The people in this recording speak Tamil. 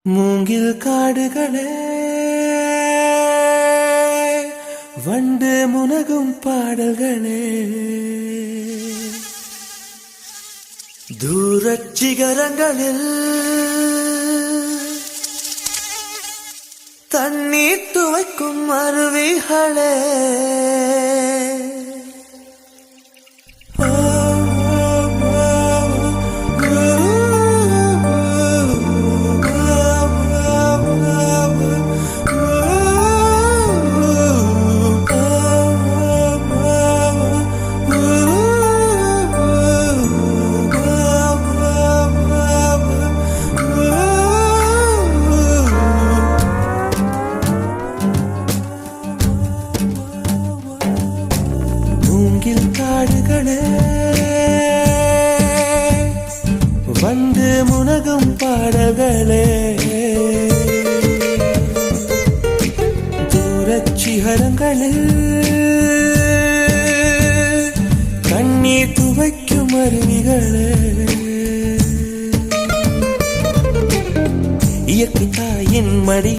மூங்கில் காடுகளே வண்டு முனகும் பாடல்களே தூரச் சிகரங்களில் தண்ணீர் துவைக்கும் அருவிகளே காடுகளே வந்து முனகும் பாடல்களே தூரச் சிகரங்களில் கண்ணீர் துவைக்கும் அருவிகளே இயற்கை தாயின் மடி